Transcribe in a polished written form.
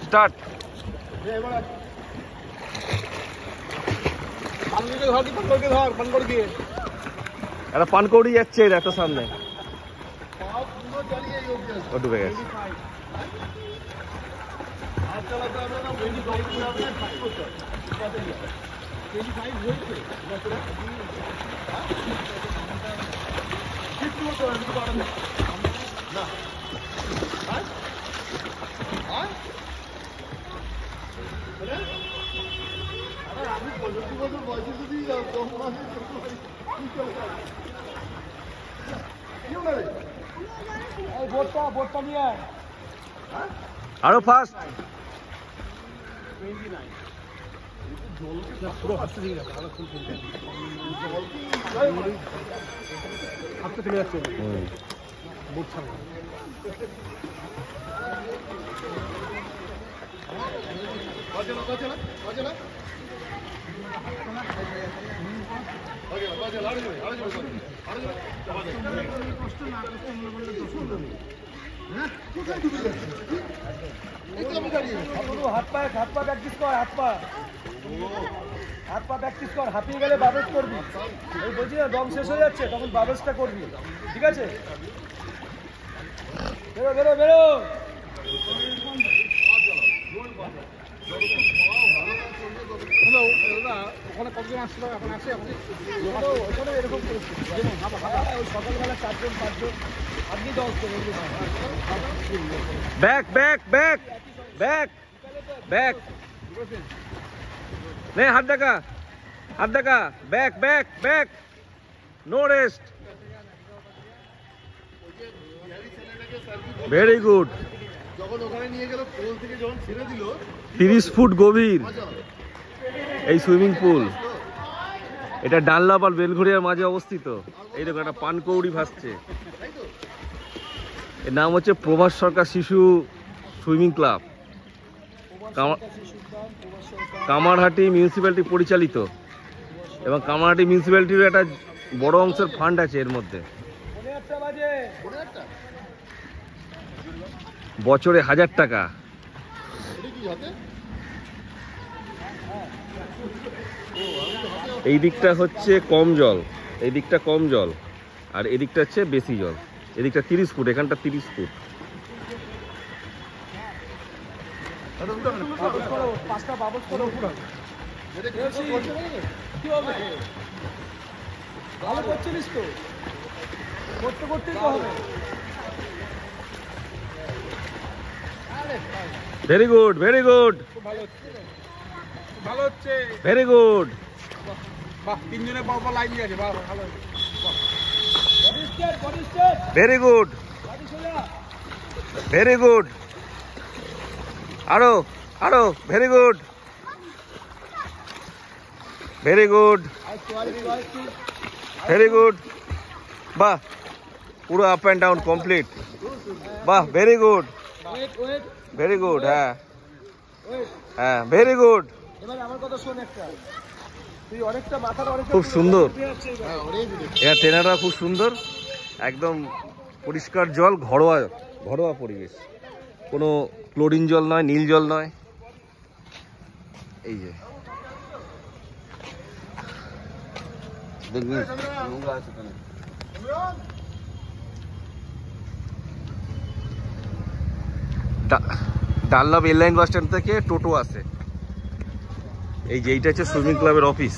Start. একটা পানকৌড়ি যাচ্ছে এত সামনে, ও ডুবে গেছে। আরো ফাস্ট। হাত পা প্র্যাকটিস কর, হাত পা প্র্যাকটিস কর। হাঁপিয়ে গেলে বাবেস করবি। ওই বলছি না, দম শেষ হয়ে যাচ্ছে, তখন বাবেসটা করবি, ঠিক আছে? বেরো বেরো বেরো। ওখানে কতজন আসলো, এখন আসে ওখানে এরকম পরিস্থিতি। ওই সকালবেলা 4 জন 5 জন, আপনি 10 জন। Back back back back back, নে হাত দেখা, হাত দেখা, back back back, no rest. Very good. যখন ওখানে নিয়ে গেল, পোল থেকে যখন ছেড়ে দিল, 30 ফুট গভীর এই সুইমিং পুল। এটা ডানলাপ আর বেলঘড়িয়ার মাঝে অবস্থিত। এই দেখো একটা পানকৌড়ি ভাসছে। এর নাম হচ্ছে প্রভাস সরকার শিশু সুইমিং ক্লাব, কামারহাটি মিউনিসিপ্যালিটি পরিচালিত। এবং কামারহাটি মিউনিসিপ্যালিটির একটা বড় অংশের ফান্ড আছে এর মধ্যে। বছরে 1000 টাকা। এই দিকটা হচ্ছে কম জল, এই দিকটা কম জল, আর এদিকটা হচ্ছে বেশি জল। এদিকটা 30 ফুট, এখানটা 30 foot. Very good, very good, ভালো হচ্ছে, ভেরি গুড। বাহ, 3 জনের পর লাইন গেছে, বাহ ভালো। Very good, very good. আরো আরো, very good, very good, very good. বাহ, পুরো আপ অ্যান্ড ডাউন কমপ্লিট। বাহ, ভেরি গুড, ভেরি গুড। হ্যাঁ হ্যাঁ, ভেরি গুড। এবার আমার কথা শোন একটা, তুই অনেকটা মাথার অনেকটা খুব সুন্দর। এর ট্রেনাররা খুব সুন্দর, একদম পরিষ্কার জল, ঘরোয়া ঘরোয়া পরিবেশ, কোনো ক্লোরিন জল নয়, নীল জল নয়। এই যে দেখবি নোংরা আছে এখানে। ডানলাপ এয়ারলাইন বাস স্ট্যান্ড থেকে টোটো আসে। এই যে এইটা হচ্ছে সুইমিং ক্লাবের অফিস।